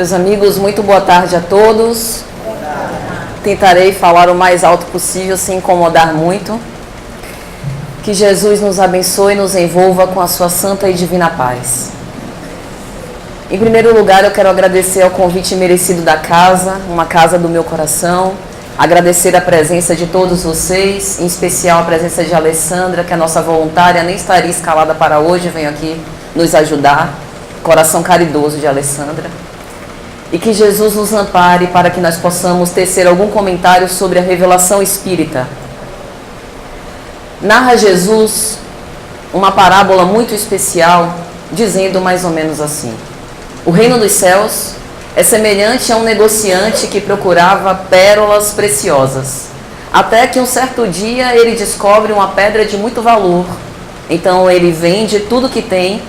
Meus amigos, muito boa tarde a todos. Tentarei falar o mais alto possível, sem incomodar muito. Que Jesus nos abençoe e nos envolva com a sua santa e divina paz. Em primeiro lugar, eu quero agradecer ao convite merecido da casa, uma casa do meu coração. Agradecer a presença de todos vocês, em especial a presença de Alessandra, que é a nossa voluntária, nem estaria escalada para hoje, veio aqui nos ajudar. Coração caridoso de Alessandra. E que Jesus nos ampare para que nós possamos tecer algum comentário sobre a revelação espírita. Narra Jesus uma parábola muito especial, dizendo mais ou menos assim: o reino dos céus é semelhante a um negociante que procurava pérolas preciosas, até que um certo dia ele descobre uma pedra de muito valor. Então ele vende tudo que tem,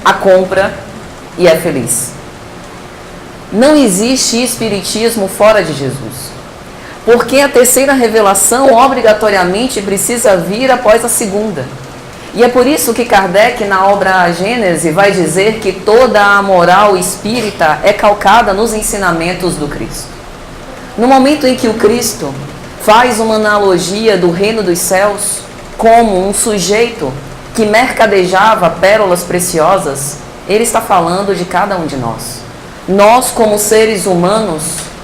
a compra e é feliz. Não existe espiritismo fora de Jesus, porque a terceira revelação obrigatoriamente precisa vir após a segunda. E é por isso que Kardec, na obra A Gênese, vai dizer que toda a moral espírita é calcada nos ensinamentos do Cristo. No momento em que o Cristo faz uma analogia do reino dos céus como um sujeito que mercadejava pérolas preciosas, ele está falando de cada um de nós. Nós, como seres humanos,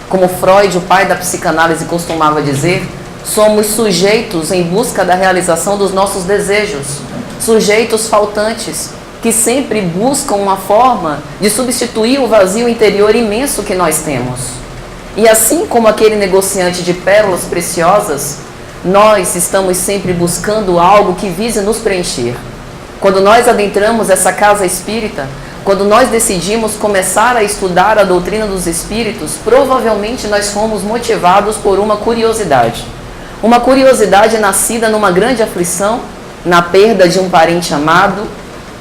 como Freud, o pai da psicanálise, costumava dizer, somos sujeitos em busca da realização dos nossos desejos, sujeitos faltantes, que sempre buscam uma forma de substituir o vazio interior imenso que nós temos. E assim como aquele negociante de pérolas preciosas, nós estamos sempre buscando algo que vise nos preencher. Quando nós adentramos essa casa espírita, quando nós decidimos começar a estudar a doutrina dos espíritos, provavelmente nós fomos motivados por uma curiosidade. Uma curiosidade nascida numa grande aflição, na perda de um parente amado,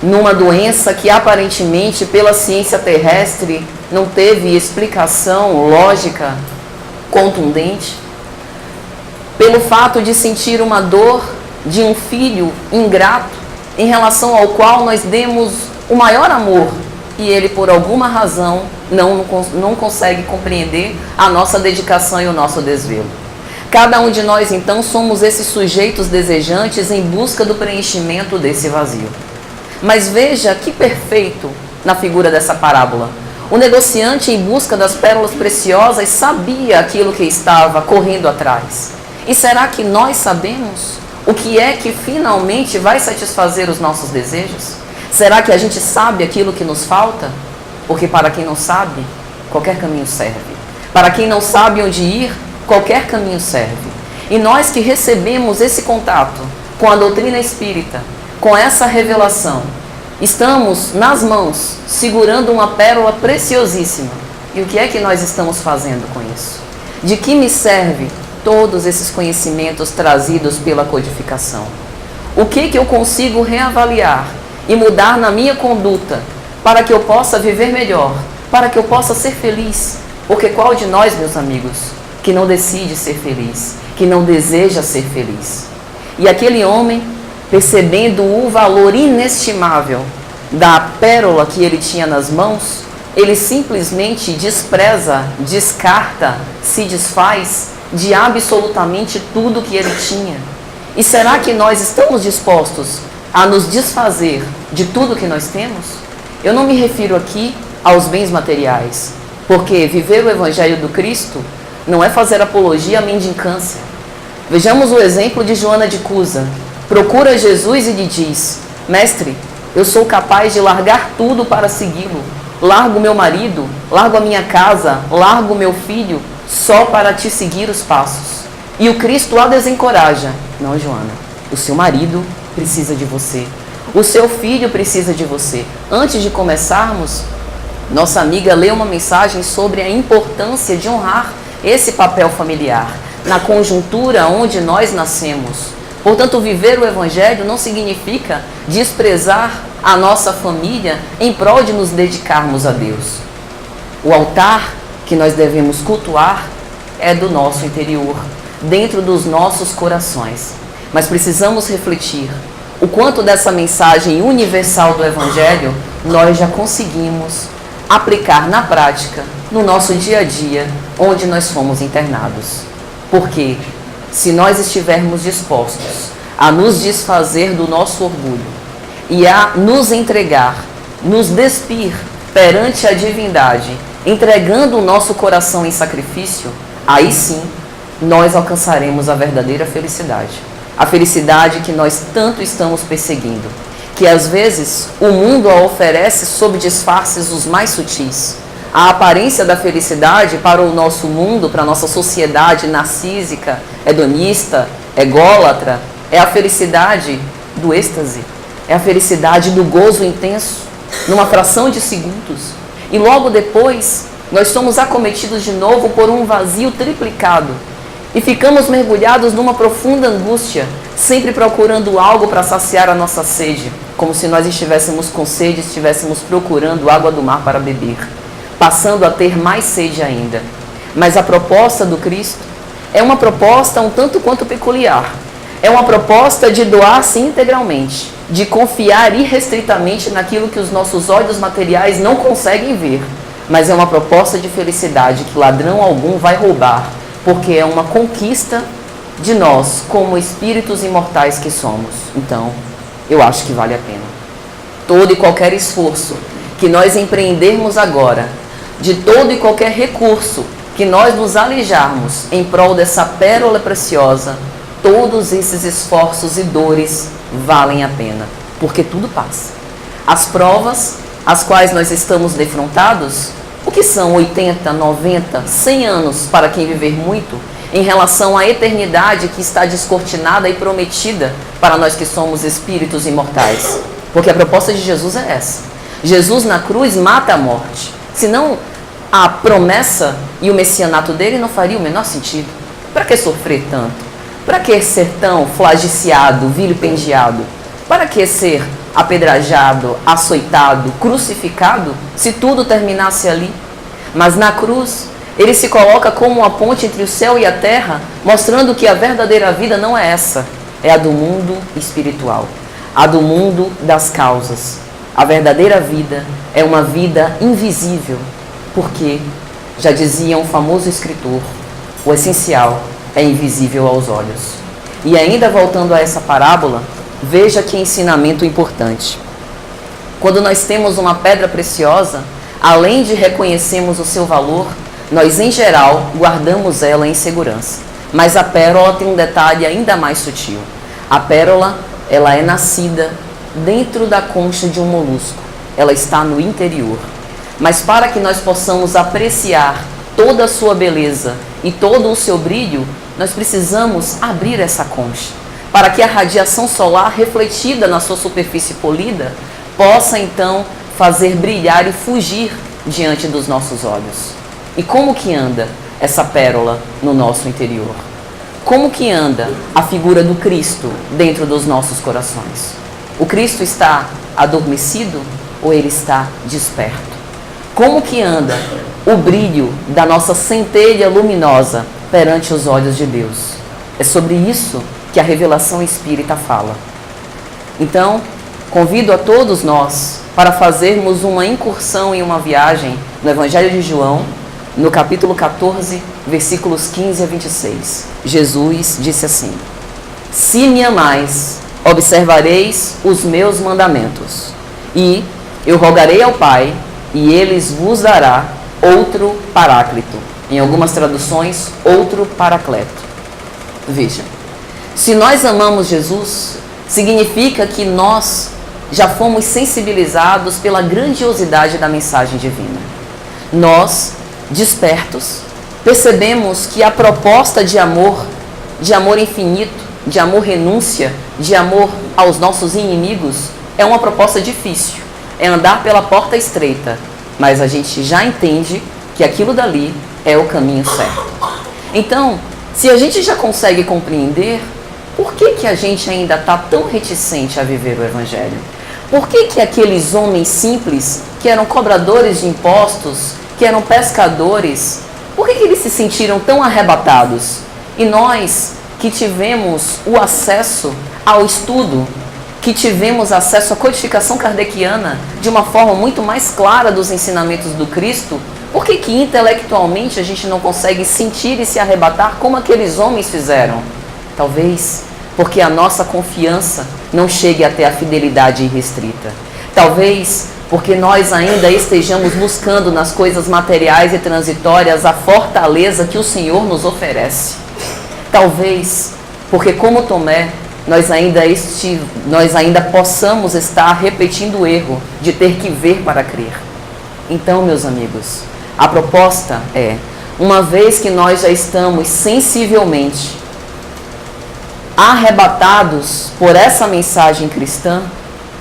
numa doença que aparentemente pela ciência terrestre não teve explicação lógica contundente, pelo fato de sentir uma dor de um filho ingrato em relação ao qual nós demos o maior amor e ele por alguma razão não consegue compreender a nossa dedicação e o nosso desvelo. Cada um de nós, então, somos esses sujeitos desejantes em busca do preenchimento desse vazio. Mas veja que perfeito na figura dessa parábola. O negociante, em busca das pérolas preciosas, sabia aquilo que estava correndo atrás. E será que nós sabemos o que é que finalmente vai satisfazer os nossos desejos? Será que a gente sabe aquilo que nos falta? Porque para quem não sabe, qualquer caminho serve. Para quem não sabe onde ir, qualquer caminho serve. E nós que recebemos esse contato com a doutrina espírita, com essa revelação, estamos nas mãos, segurando uma pérola preciosíssima. E o que é que nós estamos fazendo com isso? De que me serve todos esses conhecimentos trazidos pela codificação? O que eu consigo reavaliar e mudar na minha conduta para que eu possa viver melhor, para que eu possa ser feliz? Porque qual de nós, meus amigos, que não decide ser feliz, que não deseja ser feliz? E aquele homem, percebendo o valor inestimável da pérola que ele tinha nas mãos, ele simplesmente despreza, descarta, se desfaz de absolutamente tudo que ele tinha. E será que nós estamos dispostos a nos desfazer de tudo que nós temos? Eu não me refiro aqui aos bens materiais, porque viver o Evangelho do Cristo não é fazer apologia à mendicância. Vejamos o exemplo de Joana de Cusa. Procura Jesus e lhe diz: mestre, eu sou capaz de largar tudo para segui-lo. Largo meu marido, largo a minha casa, largo meu filho, só para te seguir os passos. E o Cristo a desencoraja: não, Joana, o seu marido precisa de você, o seu filho precisa de você. Antes de começarmos, nossa amiga leu uma mensagem sobre a importância de honrar esse papel familiar, na conjuntura onde nós nascemos. Portanto, viver o Evangelho não significa desprezar a nossa família em prol de nos dedicarmos a Deus. O altar que nós devemos cultuar é do nosso interior, dentro dos nossos corações. Mas precisamos refletir o quanto dessa mensagem universal do Evangelho nós já conseguimos aplicar na prática no nosso dia a dia, onde nós fomos internados. Porque se nós estivermos dispostos a nos desfazer do nosso orgulho e a nos entregar, nos despir perante a divindade, entregando o nosso coração em sacrifício, aí sim nós alcançaremos a verdadeira felicidade. A felicidade que nós tanto estamos perseguindo, que às vezes o mundo a oferece sob disfarces os mais sutis. A aparência da felicidade para o nosso mundo, para a nossa sociedade narcísica, hedonista, ególatra, é a felicidade do êxtase, é a felicidade do gozo intenso, numa fração de segundos. E logo depois, nós somos acometidos de novo por um vazio triplicado e ficamos mergulhados numa profunda angústia, sempre procurando algo para saciar a nossa sede, como se nós estivéssemos com sede, estivéssemos procurando água do mar para beber, passando a ter mais sede ainda. Mas a proposta do Cristo é uma proposta um tanto quanto peculiar. É uma proposta de doar-se integralmente, de confiar irrestritamente naquilo que os nossos olhos materiais não conseguem ver. Mas é uma proposta de felicidade que ladrão algum vai roubar, porque é uma conquista de nós como espíritos imortais que somos. Então, eu acho que vale a pena. Todo e qualquer esforço que nós empreendermos agora, de todo e qualquer recurso que nós nos alijarmos em prol dessa pérola preciosa, todos esses esforços e dores valem a pena, porque tudo passa. As provas às quais nós estamos defrontados, o que são 80, 90, 100 anos para quem viver muito, em relação à eternidade que está descortinada e prometida para nós que somos espíritos imortais? Porque a proposta de Jesus é essa. Jesus na cruz mata a morte. Senão a promessa e o messianato dele não faria o menor sentido. Para que sofrer tanto? Para que ser tão flagiciado, vilipendiado? Para que ser apedrejado, açoitado, crucificado, se tudo terminasse ali? Mas na cruz, ele se coloca como uma ponte entre o céu e a terra, mostrando que a verdadeira vida não é essa, é a do mundo espiritual, a do mundo das causas. A verdadeira vida é uma vida invisível, porque, já dizia um famoso escritor, o essencial é invisível aos olhos. E ainda voltando a essa parábola, veja que ensinamento importante. Quando nós temos uma pedra preciosa, além de reconhecermos o seu valor, nós em geral guardamos ela em segurança. Mas a pérola tem um detalhe ainda mais sutil. A pérola, ela é nascida dentro da concha de um molusco. Ela está no interior. Mas para que nós possamos apreciar toda a sua beleza e todo o seu brilho, nós precisamos abrir essa concha, para que a radiação solar refletida na sua superfície polida possa então fazer brilhar e fugir diante dos nossos olhos. E como que anda essa pérola no nosso interior? Como que anda a figura do Cristo dentro dos nossos corações? O Cristo está adormecido ou ele está desperto? Como que anda o brilho da nossa centelha luminosa perante os olhos de Deus? É sobre isso que a revelação espírita fala. Então, convido a todos nós para fazermos uma incursão em uma viagem no Evangelho de João, no capítulo 14, versículos 15 a 26. Jesus disse assim: Se me amais, observareis os meus mandamentos, e eu rogarei ao Pai, e eles vos dará outro paráclito. Em algumas traduções, outro paracleto. Veja, se nós amamos Jesus, significa que nós já fomos sensibilizados pela grandiosidade da mensagem divina. Nós, despertos, percebemos que a proposta de amor infinito, de amor renúncia, de amor aos nossos inimigos, é uma proposta difícil. É andar pela porta estreita, mas a gente já entende que aquilo dali é o caminho certo. Então, se a gente já consegue compreender, por que a gente ainda está tão reticente a viver o Evangelho? Por que aqueles homens simples, que eram cobradores de impostos, que eram pescadores, por que eles se sentiram tão arrebatados? E nós, que tivemos o acesso ao estudo, que tivemos acesso à codificação kardeciana de uma forma muito mais clara dos ensinamentos do Cristo, Por que intelectualmente a gente não consegue sentir e se arrebatar como aqueles homens fizeram? Talvez porque a nossa confiança não chegue até a fidelidade irrestrita. Talvez porque nós ainda estejamos buscando nas coisas materiais e transitórias a fortaleza que o Senhor nos oferece. Talvez porque, como Tomé, nós ainda possamos estar repetindo o erro de ter que ver para crer. Então, meus amigos, a proposta é, uma vez que nós já estamos sensivelmente arrebatados por essa mensagem cristã,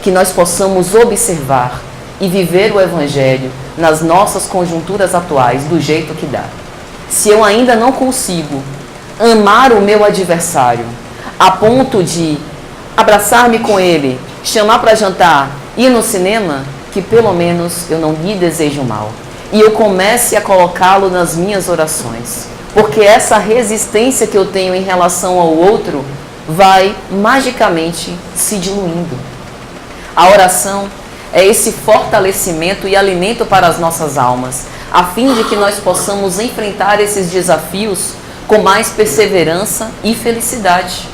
que nós possamos observar e viver o Evangelho nas nossas conjunturas atuais do jeito que dá. Se eu ainda não consigo amar o meu adversário a ponto de abraçar-me com ele, chamar para jantar, ir no cinema, que pelo menos eu não lhe desejo mal. E eu comece a colocá-lo nas minhas orações. Porque essa resistência que eu tenho em relação ao outro vai magicamente se diluindo. A oração é esse fortalecimento e alimento para as nossas almas, a fim de que nós possamos enfrentar esses desafios com mais perseverança e felicidade.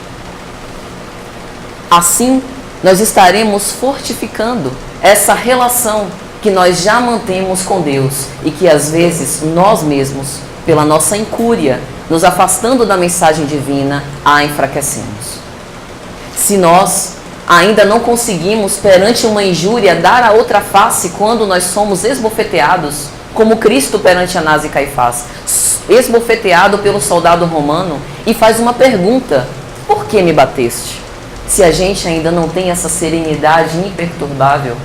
Assim, nós estaremos fortificando essa relação que nós já mantemos com Deus e que às vezes nós mesmos, pela nossa incúria, nos afastando da mensagem divina, a enfraquecemos. Se nós ainda não conseguimos, perante uma injúria, dar a outra face quando nós somos esbofeteados, como Cristo perante Anás e Caifás, esbofeteado pelo soldado romano, e faz uma pergunta: por que me bateste? Se a gente ainda não tem essa serenidade imperturbável,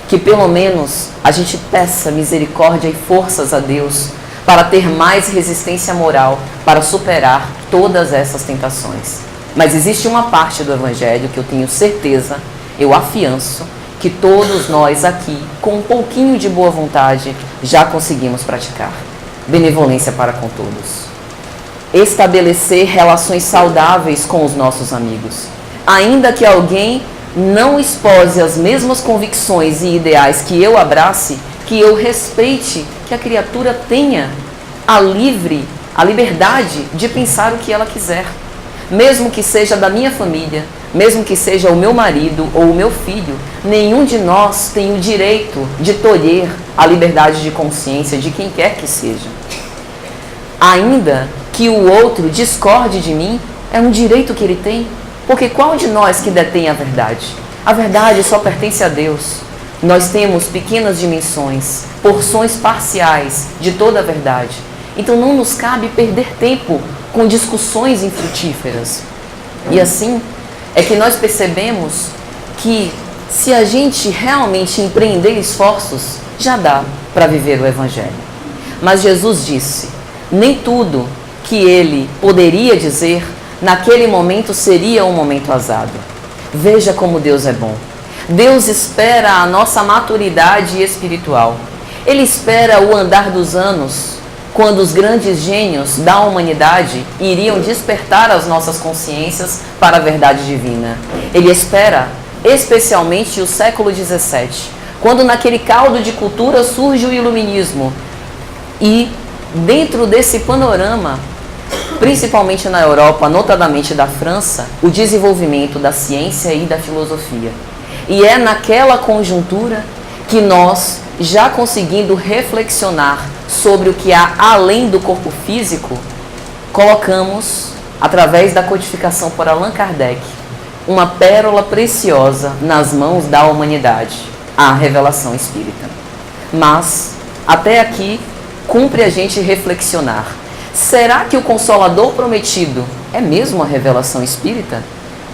que pelo menos a gente peça misericórdia e forças a Deus para ter mais resistência moral para superar todas essas tentações. Mas existe uma parte do Evangelho que eu tenho certeza, eu afianço, que todos nós aqui, com um pouquinho de boa vontade, já conseguimos praticar. Benevolência para com todos. Estabelecer relações saudáveis com os nossos amigos. Ainda que alguém não expose as mesmas convicções e ideais que eu abrace, que eu respeite, que a criatura tenha a liberdade de pensar o que ela quiser. Mesmo que seja da minha família, mesmo que seja o meu marido ou o meu filho, nenhum de nós tem o direito de tolher a liberdade de consciência de quem quer que seja. Ainda que o outro discorde de mim, é um direito que ele tem, porque qual de nós que detém a verdade? A verdade só pertence a Deus. Nós temos pequenas dimensões, porções parciais de toda a verdade. Então não nos cabe perder tempo com discussões infrutíferas. E assim é que nós percebemos que se a gente realmente empreender esforços, já dá para viver o Evangelho. Mas Jesus disse, nem tudo que ele poderia dizer naquele momento seria um momento azado. Veja como Deus é bom. Deus espera a nossa maturidade espiritual. Ele espera o andar dos anos, quando os grandes gênios da humanidade iriam despertar as nossas consciências para a verdade divina. Ele espera especialmente o século XVII, quando naquele caldo de cultura surge o iluminismo. E dentro desse panorama, principalmente na Europa, notadamente da França, o desenvolvimento da ciência e da filosofia. E é naquela conjuntura que nós, já conseguindo reflexionar sobre o que há além do corpo físico, colocamos, através da codificação por Allan Kardec, uma pérola preciosa nas mãos da humanidade, a revelação espírita. Mas, até aqui, cumpre a gente reflexionar. Será que o Consolador prometido é mesmo a revelação espírita?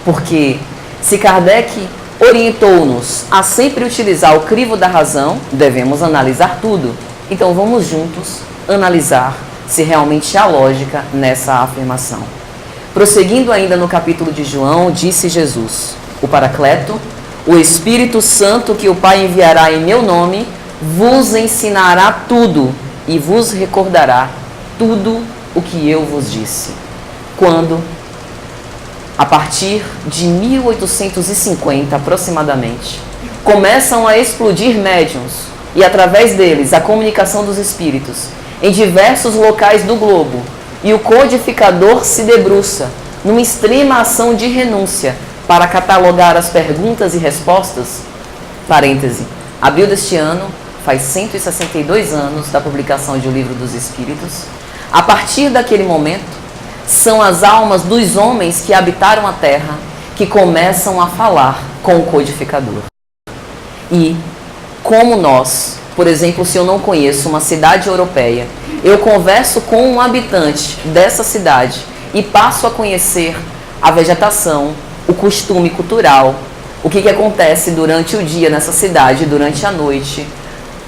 Porque se Kardec orientou-nos a sempre utilizar o crivo da razão, devemos analisar tudo. Então vamos juntos analisar se realmente há lógica nessa afirmação. Prosseguindo ainda no capítulo de João, disse Jesus, o Paracleto, o Espírito Santo que o Pai enviará em meu nome, vos ensinará tudo e vos recordará tudo o que eu vos disse. Quando, a partir de 1850 aproximadamente, começam a explodir médiuns e através deles a comunicação dos espíritos em diversos locais do globo, e o codificador se debruça numa extrema ação de renúncia para catalogar as perguntas e respostas, parêntese, abril deste ano faz 162 anos da publicação de O Livro dos Espíritos. A partir daquele momento, são as almas dos homens que habitaram a Terra que começam a falar com o codificador. E, como nós, por exemplo, se eu não conheço uma cidade europeia, eu converso com um habitante dessa cidade e passo a conhecer a vegetação, o costume cultural, o que acontece durante o dia nessa cidade, durante a noite,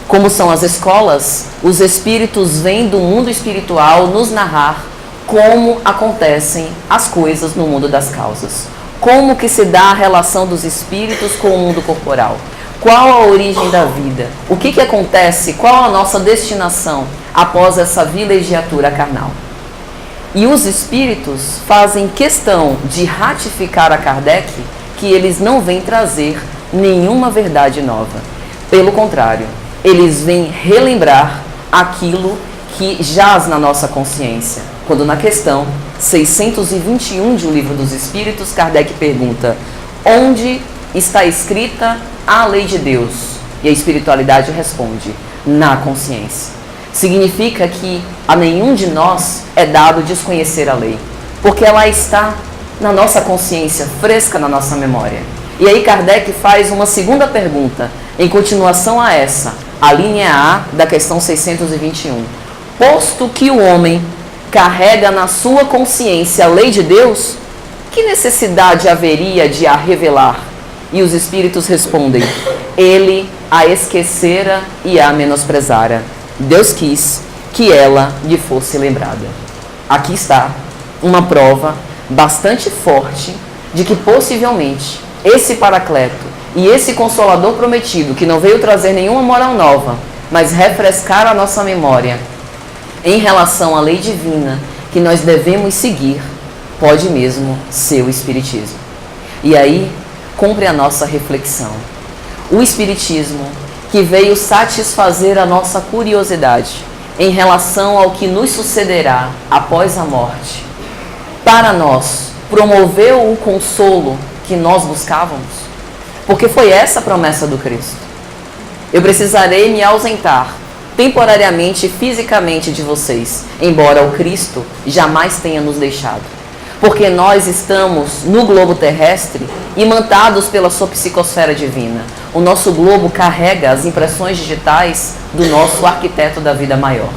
como são as escolas, os espíritos vêm do mundo espiritual nos narrar como acontecem as coisas no mundo das causas. Como que se dá a relação dos espíritos com o mundo corporal? Qual a origem da vida? O que acontece? Qual a nossa destinação após essa vilegiatura carnal? E os espíritos fazem questão de ratificar a Kardec que eles não vêm trazer nenhuma verdade nova. Pelo contrário, eles vêm relembrar aquilo que jaz na nossa consciência. Quando na questão 621 de O Livro dos Espíritos, Kardec pergunta: onde está escrita a lei de Deus? E a espiritualidade responde: na consciência. Significa que a nenhum de nós é dado desconhecer a lei, porque ela está na nossa consciência, fresca na nossa memória. E aí Kardec faz uma segunda pergunta, em continuação a essa, a linha A da questão 621. Posto que o homem carrega na sua consciência a lei de Deus, que necessidade haveria de a revelar? E os espíritos respondem: ele a esquecera e a menosprezara. Deus quis que ela lhe fosse lembrada. Aqui está uma prova bastante forte de que possivelmente esse Paracleto e esse Consolador prometido, que não veio trazer nenhuma moral nova, mas refrescar a nossa memória em relação à lei divina que nós devemos seguir, pode mesmo ser o Espiritismo. E aí cumpre a nossa reflexão. O Espiritismo que veio satisfazer a nossa curiosidade em relação ao que nos sucederá após a morte, para nós, promoveu o consolo que nós buscávamos? Porque foi essa a promessa do Cristo. Eu precisarei me ausentar temporariamente e fisicamente de vocês, embora o Cristo jamais tenha nos deixado. Porque nós estamos no globo terrestre imantados pela sua psicosfera divina. O nosso globo carrega as impressões digitais do nosso arquiteto da vida maior.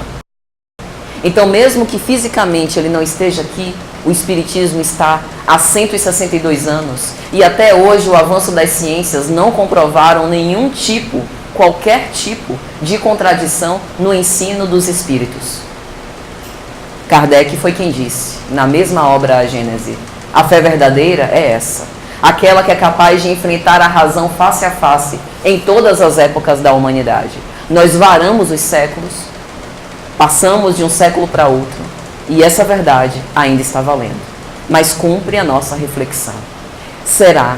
Então, mesmo que fisicamente ele não esteja aqui, o Espiritismo está há 162 anos e até hoje o avanço das ciências não comprovaram nenhum tipo, qualquer tipo de contradição no ensino dos Espíritos. Kardec foi quem disse, na mesma obra A Gênese: a fé verdadeira é essa, aquela que é capaz de enfrentar a razão face a face em todas as épocas da humanidade. Nós varamos os séculos, passamos de um século para outro, e essa verdade ainda está valendo. Mas cumpre a nossa reflexão. Será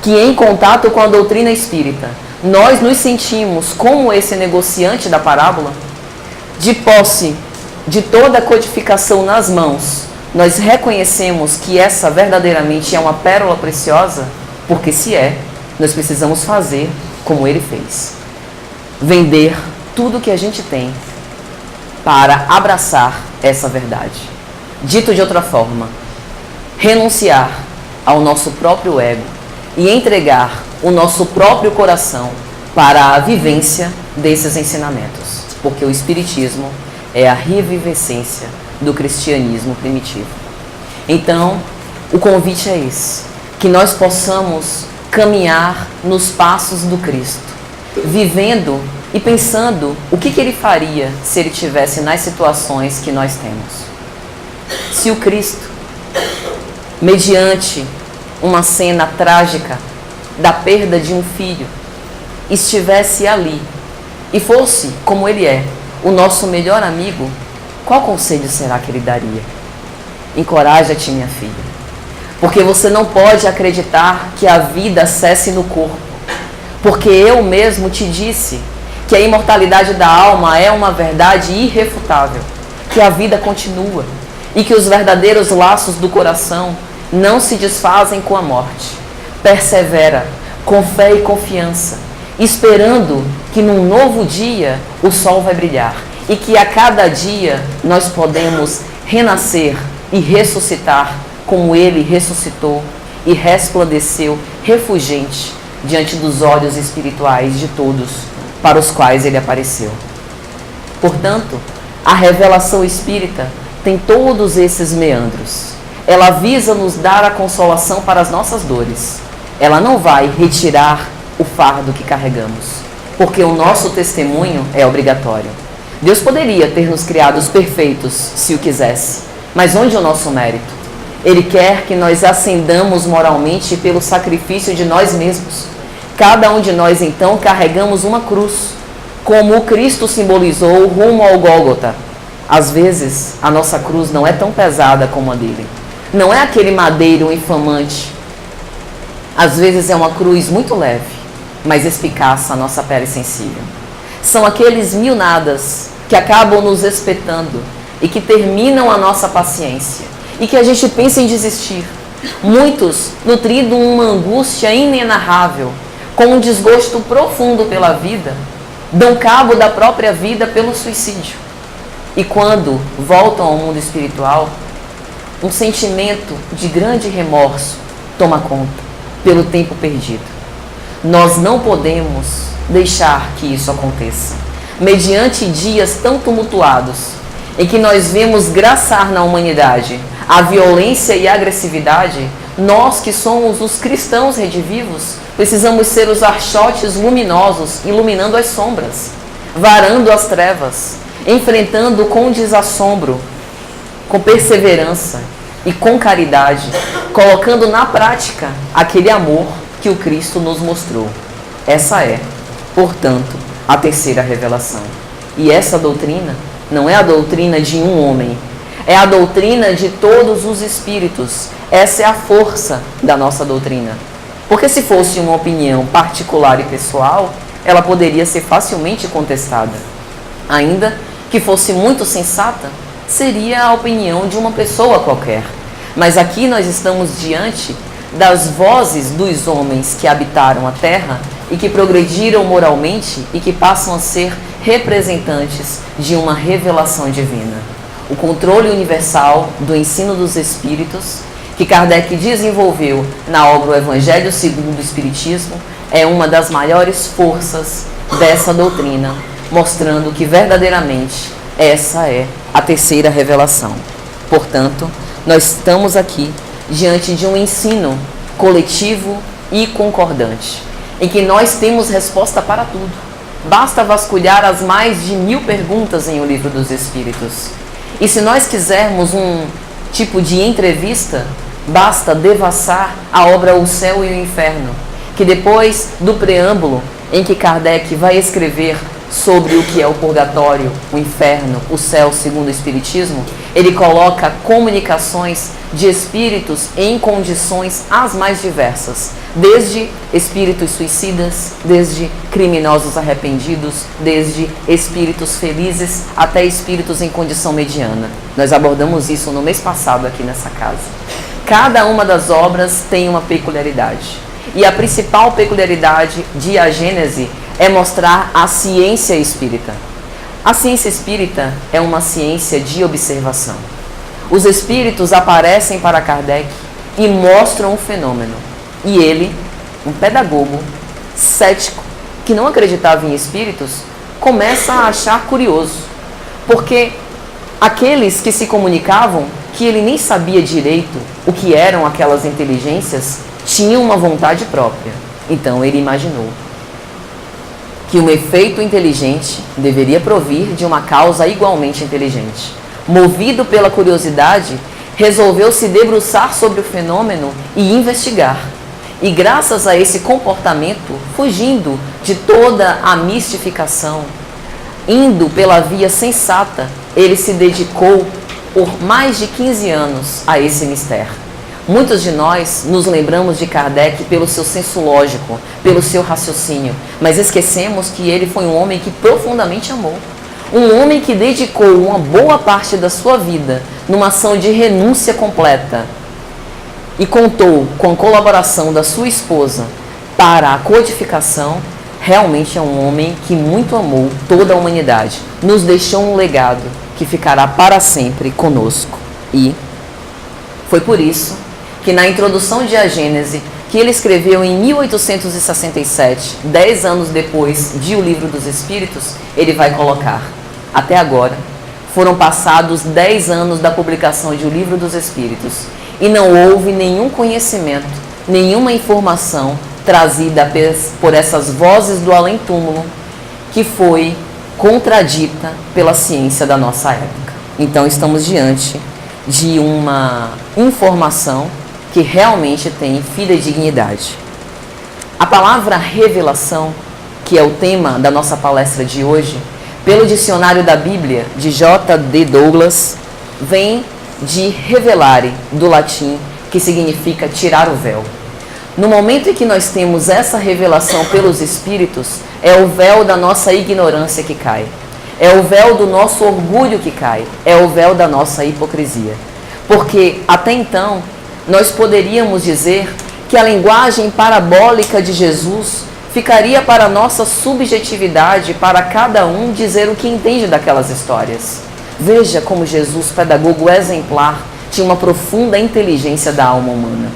que em contato com a doutrina espírita, nós nos sentimos como esse negociante da parábola? De posse de toda a codificação nas mãos, nós reconhecemos que essa verdadeiramente é uma pérola preciosa? Porque se é, nós precisamos fazer como ele fez. Vender tudo que a gente tem para abraçar essa verdade. Dito de outra forma, renunciar ao nosso próprio ego e entregar o nosso próprio coração para a vivência desses ensinamentos. Porque o Espiritismo é a revivescência do cristianismo primitivo. Então, o convite é esse: que nós possamos caminhar nos passos do Cristo, vivendo e pensando o que ele faria se ele estivesse nas situações que nós temos. Se o Cristo, mediante uma cena trágica da perda de um filho, estivesse ali e fosse, como ele é, o nosso melhor amigo, qual conselho será que ele daria? Encoraja-te, minha filha, porque você não pode acreditar que a vida cesse no corpo, porque eu mesmo te disse que que a imortalidade da alma é uma verdade irrefutável, que a vida continua e que os verdadeiros laços do coração não se desfazem com a morte. Persevera com fé e confiança, esperando que num novo dia o sol vai brilhar e que a cada dia nós podemos renascer e ressuscitar como ele ressuscitou e resplandeceu refulgente diante dos olhos espirituais de todos para os quais ele apareceu. Portanto, a revelação espírita tem todos esses meandros. Ela visa nos dar a consolação para as nossas dores. Ela não vai retirar o fardo que carregamos, porque o nosso testemunho é obrigatório. Deus poderia ter nos criados perfeitos se o quisesse, mas onde é o nosso mérito? Ele quer que nós ascendamos moralmente pelo sacrifício de nós mesmos. Cada um de nós, então, carregamos uma cruz, como o Cristo simbolizou rumo ao Gólgota. Às vezes, a nossa cruz não é tão pesada como a dele. Não é aquele madeiro infamante. Às vezes é uma cruz muito leve, mas espicaça a nossa pele sensível. São aqueles mil nadas que acabam nos espetando e que terminam a nossa paciência e que a gente pensa em desistir. Muitos, nutrindo uma angústia inenarrável, com um desgosto profundo pela vida, dão cabo da própria vida pelo suicídio. E quando voltam ao mundo espiritual, um sentimento de grande remorso toma conta pelo tempo perdido. Nós não podemos deixar que isso aconteça. Mediante dias tão tumultuados, em que nós vemos graçar na humanidade a violência e a agressividade, nós que somos os cristãos redivivos, precisamos ser os archotes luminosos, iluminando as sombras, varando as trevas, enfrentando com desassombro, com perseverança e com caridade, colocando na prática aquele amor que o Cristo nos mostrou. Essa é, portanto, a terceira revelação. E essa doutrina não é a doutrina de um homem, é a doutrina de todos os espíritos. Essa é a força da nossa doutrina. Porque se fosse uma opinião particular e pessoal, ela poderia ser facilmente contestada. Ainda que fosse muito sensata, seria a opinião de uma pessoa qualquer. Mas aqui nós estamos diante das vozes dos homens que habitaram a terra e que progrediram moralmente e que passam a ser representantes de uma revelação divina. O controle universal do ensino dos espíritos, que Kardec desenvolveu na obra O Evangelho segundo o Espiritismo, é uma das maiores forças dessa doutrina, mostrando que verdadeiramente essa é a terceira revelação. Portanto, nós estamos aqui diante de um ensino coletivo e concordante, em que nós temos resposta para tudo. Basta vasculhar as mais de 1000 perguntas em O Livro dos Espíritos. E se nós quisermos um tipo de entrevista, basta devassar a obra O Céu e o Inferno, que depois do preâmbulo em que Kardec vai escrever sobre o que é o purgatório, o inferno, o céu segundo o Espiritismo, ele coloca comunicações de espíritos em condições as mais diversas, desde espíritos suicidas, desde criminosos arrependidos, desde espíritos felizes até espíritos em condição mediana. Nós abordamos isso no mês passado aqui nessa casa. Cada uma das obras tem uma peculiaridade. E a principal peculiaridade de A Gênese é mostrar a ciência espírita. A ciência espírita é uma ciência de observação. Os espíritos aparecem para Kardec e mostram o fenômeno. E ele, um pedagogo cético, que não acreditava em espíritos, começa a achar curioso. Porque aqueles que se comunicavam, que ele nem sabia direito o que eram aquelas inteligências, tinham uma vontade própria. Então ele imaginou que um efeito inteligente deveria provir de uma causa igualmente inteligente. Movido pela curiosidade, resolveu se debruçar sobre o fenômeno e investigar. E graças a esse comportamento, fugindo de toda a mistificação, indo pela via sensata, ele se dedicou por mais de 15 anos a esse mistério. Muitos de nós nos lembramos de Kardec pelo seu senso lógico, pelo seu raciocínio, mas esquecemos que ele foi um homem que profundamente amou. Um homem que dedicou uma boa parte da sua vida numa ação de renúncia completa e contou com a colaboração da sua esposa para a codificação. Realmente é um homem que muito amou toda a humanidade, nos deixou um legado que ficará para sempre conosco. E foi por isso que na introdução de A Gênese, que ele escreveu em 1867, 10 anos depois de O Livro dos Espíritos, ele vai colocar: até agora, foram passados 10 anos da publicação de O Livro dos Espíritos e não houve nenhum conhecimento, nenhuma informação trazida por essas vozes do além-túmulo que foi contradita pela ciência da nossa época. Então estamos diante de uma informação que realmente tem fidedignidade. A palavra revelação, que é o tema da nossa palestra de hoje, pelo dicionário da Bíblia de J.D. Douglas, vem de revelare, do latim, que significa tirar o véu. No momento em que nós temos essa revelação pelos Espíritos, é o véu da nossa ignorância que cai. É o véu do nosso orgulho que cai. É o véu da nossa hipocrisia. Porque, até então, nós poderíamos dizer que a linguagem parabólica de Jesus ficaria para a nossa subjetividade, para cada um dizer o que entende daquelas histórias. Veja como Jesus, pedagogo exemplar, tinha uma profunda inteligência da alma humana.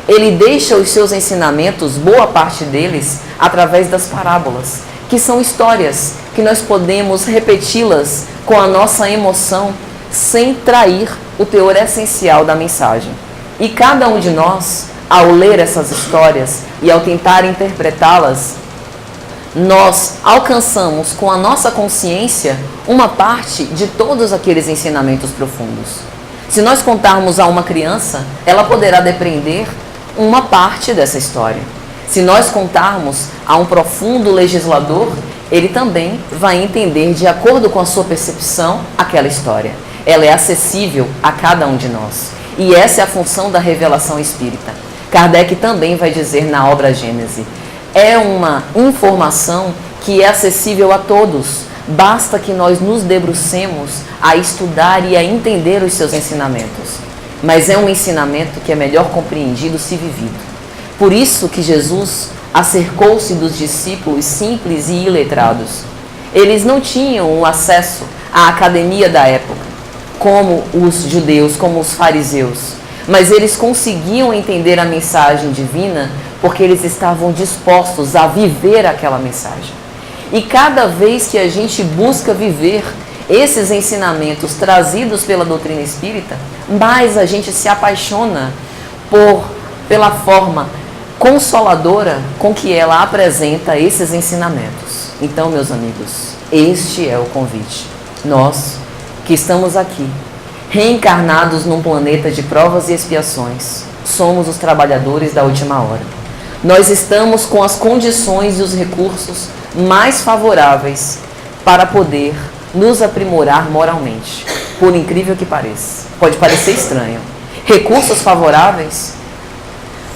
Ele deixa os seus ensinamentos, boa parte deles, através das parábolas, que são histórias que nós podemos repeti-las com a nossa emoção, sem trair o teor essencial da mensagem. E cada um de nós, ao ler essas histórias e ao tentar interpretá-las, nós alcançamos com a nossa consciência uma parte de todos aqueles ensinamentos profundos. Se nós contarmos a uma criança, ela poderá depreender uma parte dessa história. Se nós contarmos a um profundo legislador, ele também vai entender, de acordo com a sua percepção, aquela história. Ela é acessível a cada um de nós. E essa é a função da revelação espírita. Kardec também vai dizer na obra Gênese: é uma informação que é acessível a todos. Basta que nós nos debrucemos a estudar e a entender os seus ensinamentos. Mas é um ensinamento que é melhor compreendido se vivido. Por isso que Jesus acercou-se dos discípulos simples e iletrados. Eles não tinham o acesso à academia da época, como os judeus, como os fariseus. Mas eles conseguiam entender a mensagem divina porque eles estavam dispostos a viver aquela mensagem. E cada vez que a gente busca viver esses ensinamentos trazidos pela doutrina espírita, mais a gente se apaixona pela forma consoladora com que ela apresenta esses ensinamentos. Então, meus amigos, este é o convite. Nós que estamos aqui, reencarnados num planeta de provas e expiações, somos os trabalhadores da última hora. Nós estamos com as condições e os recursos mais favoráveis para poder nos aprimorar moralmente, por incrível que pareça. Pode parecer estranho. Recursos favoráveis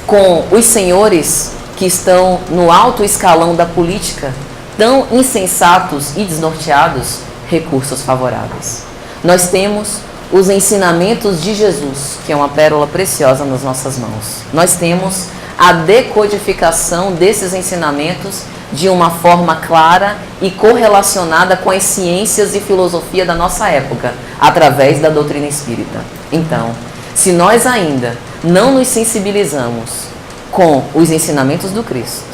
com os senhores que estão no alto escalão da política, tão insensatos e desnorteados, recursos favoráveis. Nós temos os ensinamentos de Jesus, que é uma pérola preciosa nas nossas mãos. Nós temos a decodificação desses ensinamentos de uma forma clara e correlacionada com as ciências e filosofia da nossa época, através da doutrina espírita. Então, se nós ainda não nos sensibilizamos com os ensinamentos do Cristo,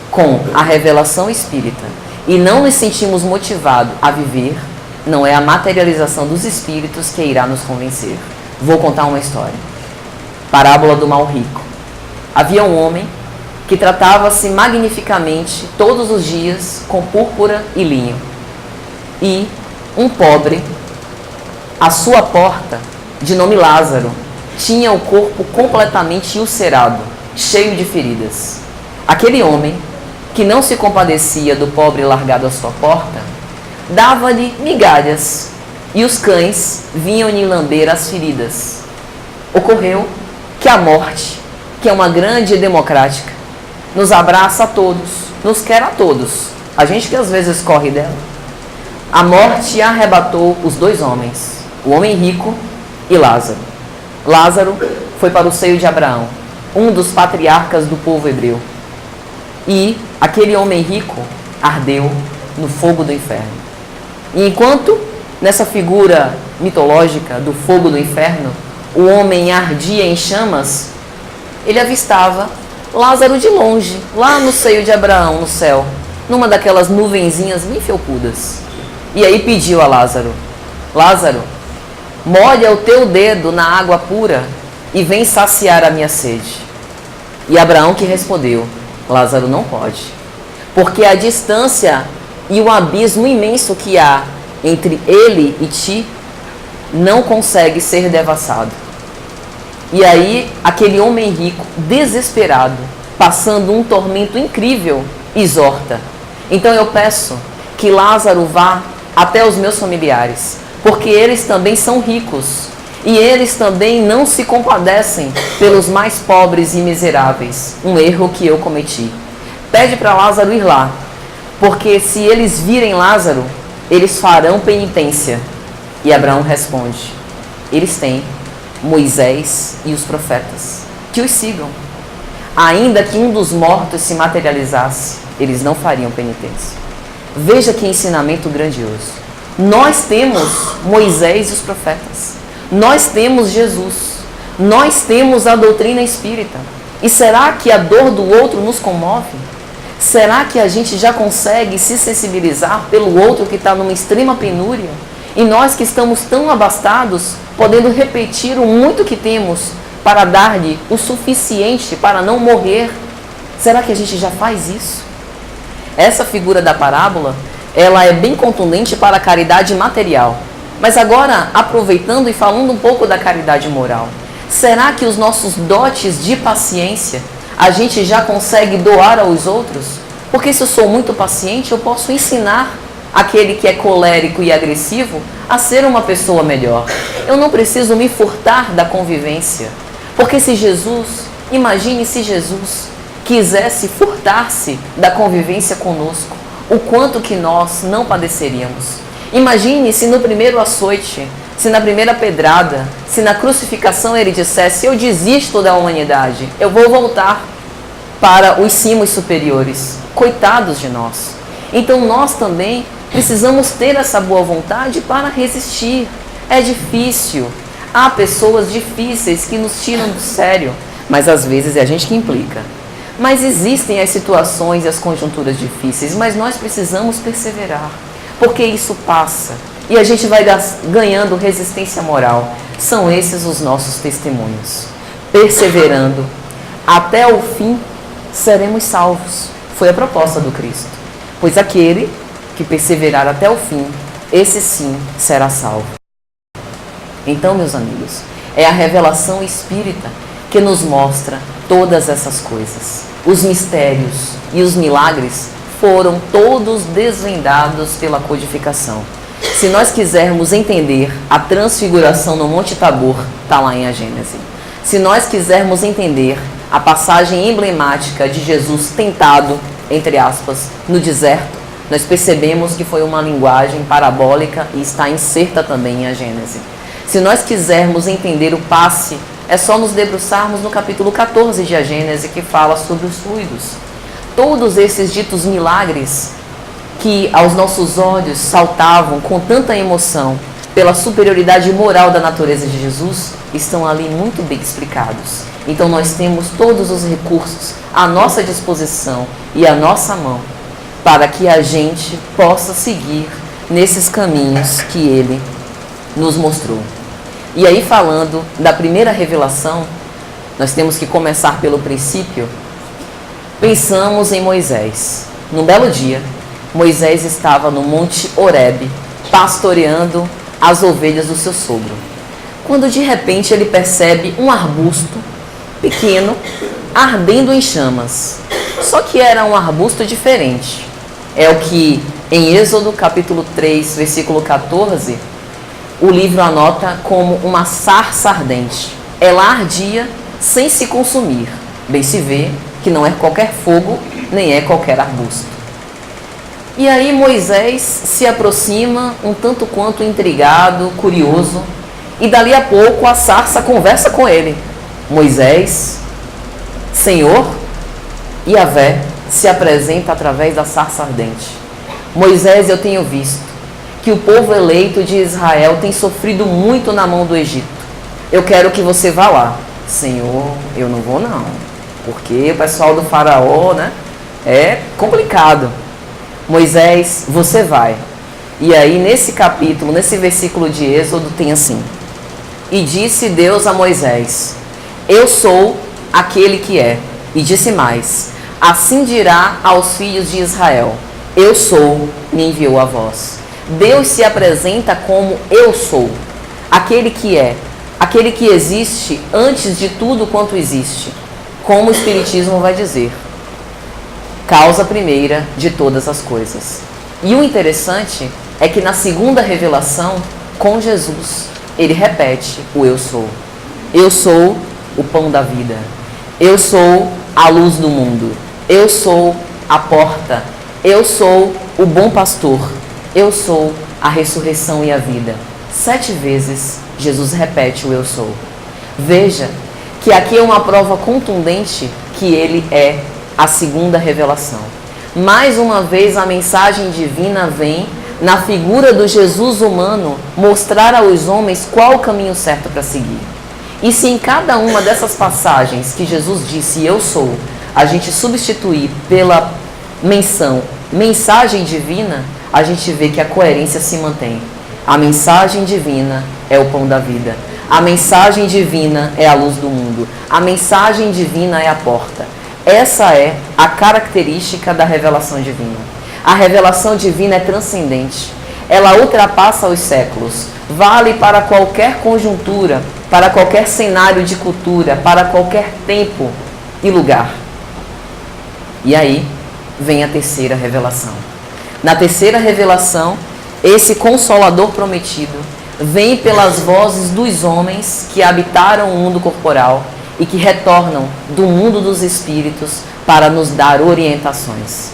com a revelação espírita, e não nos sentimos motivados a viver, não é a materialização dos espíritos que irá nos convencer. Vou contar uma história. Parábola do mal rico. Havia um homem que tratava-se magnificamente todos os dias com púrpura e linho. E um pobre, à sua porta, de nome Lázaro, tinha o corpo completamente ulcerado, cheio de feridas. Aquele homem, que não se compadecia do pobre largado à sua porta, dava-lhe migalhas, e os cães vinham-lhe lamber as feridas. Ocorreu que a morte, que é uma grande democrática, nos abraça a todos, nos quer a todos. A gente que às vezes corre dela. A morte arrebatou os dois homens, o homem rico e Lázaro. Lázaro foi para o seio de Abraão, um dos patriarcas do povo hebreu. E aquele homem rico ardeu no fogo do inferno. E enquanto nessa figura mitológica do fogo do inferno, o homem ardia em chamas, ele avistava Lázaro de longe, lá no seio de Abraão, no céu, numa daquelas nuvenzinhas bem felpudas. E aí pediu a Lázaro: Lázaro, molha o teu dedo na água pura e vem saciar a minha sede. E Abraão que respondeu: Lázaro não pode, porque a distância e o abismo imenso que há entre ele e ti não consegue ser devassado. E aí aquele homem rico, desesperado, passando um tormento incrível, exorta: então eu peço que Lázaro vá até os meus familiares, porque eles também são ricos e eles também não se compadecem pelos mais pobres e miseráveis, um erro que eu cometi. Pede para Lázaro ir lá, porque se eles virem Lázaro, eles farão penitência. E Abraão responde: eles têm Moisés e os profetas, que os sigam. Ainda que um dos mortos se materializasse, eles não fariam penitência. Veja que ensinamento grandioso. Nós temos Moisés e os profetas. Nós temos Jesus. Nós temos a doutrina espírita. E será que a dor do outro nos comove? Será que a gente já consegue se sensibilizar pelo outro que está numa extrema penúria? E nós que estamos tão abastados, podendo repetir o muito que temos para dar-lhe o suficiente para não morrer, será que a gente já faz isso? Essa figura da parábola, ela é bem contundente para a caridade material. Mas agora, aproveitando e falando um pouco da caridade moral, será que os nossos dotes de paciência a gente já consegue doar aos outros? Porque se eu sou muito paciente, eu posso ensinar aquele que é colérico e agressivo a ser uma pessoa melhor. Eu não preciso me furtar da convivência. Porque se Jesus, imagine se Jesus quisesse furtar-se da convivência conosco, o quanto que nós não padeceríamos. Imagine se no primeiro açoite, se na primeira pedrada, se na crucificação ele dissesse: eu desisto da humanidade, eu vou voltar para os cimos superiores. Coitados de nós. Então nós também precisamos ter essa boa vontade para resistir. É difícil. Há pessoas difíceis que nos tiram do sério, mas às vezes é a gente que implica. Mas existem as situações e as conjunturas difíceis, mas nós precisamos perseverar, porque isso passa e a gente vai ganhando resistência moral. São esses os nossos testemunhos. Perseverando até o fim, seremos salvos. Foi a proposta do Cristo. Pois aquele que perseverar até o fim, esse sim será salvo. Então, meus amigos, é a revelação espírita que nos mostra todas essas coisas. Os mistérios e os milagres foram todos desvendados pela codificação. Se nós quisermos entender a transfiguração no Monte Tabor, está lá em A Gênese. Se nós quisermos entender a passagem emblemática de Jesus tentado, entre aspas, no deserto, nós percebemos que foi uma linguagem parabólica e está inserta também em A Gênese. Se nós quisermos entender o passe, é só nos debruçarmos no capítulo 14 de A Gênese, que fala sobre os fluidos. Todos esses ditos milagres que aos nossos olhos saltavam com tanta emoção pela superioridade moral da natureza de Jesus, estão ali muito bem explicados. Então nós temos todos os recursos à nossa disposição e à nossa mão para que a gente possa seguir nesses caminhos que Ele nos mostrou. E aí, falando da primeira revelação, nós temos que começar pelo princípio. Pensamos em Moisés. Num belo dia, Moisés estava no Monte Horebe, pastoreando as ovelhas do seu sogro, quando de repente ele percebe um arbusto pequeno ardendo em chamas. Só que era um arbusto diferente. É o que em Êxodo capítulo 3, versículo 14, o livro anota como uma sarça ardente. Ela ardia sem se consumir. Bem se vê que não é qualquer fogo, nem é qualquer arbusto. E aí Moisés se aproxima um tanto quanto intrigado, curioso, e dali a pouco a sarça conversa com ele. Moisés, Senhor, Yahvé se apresenta através da sarça ardente. Moisés, eu tenho visto que o povo eleito de Israel tem sofrido muito na mão do Egito. Eu quero que você vá lá. Senhor, eu não vou não, porque o pessoal do faraó, né, é complicado. Moisés, você vai. E aí nesse capítulo, nesse versículo de Êxodo tem assim: e disse Deus a Moisés, eu sou aquele que é. E disse mais, assim dirá aos filhos de Israel, eu sou, me enviou a vós. Deus se apresenta como eu sou, aquele que é, aquele que existe antes de tudo quanto existe, como o Espiritismo vai dizer. Causa primeira de todas as coisas. E o interessante é que na segunda revelação, com Jesus, ele repete o eu sou. Eu sou o pão da vida. Eu sou a luz do mundo. Eu sou a porta. Eu sou o bom pastor. Eu sou a ressurreição e a vida. 7 vezes Jesus repete o eu sou. Veja que aqui é uma prova contundente que ele é a segunda revelação. Mais uma vez a mensagem divina vem na figura do Jesus humano mostrar aos homens qual o caminho certo para seguir. E se em cada uma dessas passagens que Jesus disse eu sou, a gente substituir pela mensagem divina, a gente vê que a coerência se mantém. A mensagem divina é o pão da vida. A mensagem divina é a luz do mundo. A mensagem divina é a porta. Essa é a característica da revelação divina. A revelação divina é transcendente. Ela ultrapassa os séculos. Vale para qualquer conjuntura, para qualquer cenário de cultura, para qualquer tempo e lugar. E aí vem a terceira revelação. Na terceira revelação, esse Consolador prometido vem pelas vozes dos homens que habitaram o mundo corporal e que retornam do mundo dos espíritos para nos dar orientações.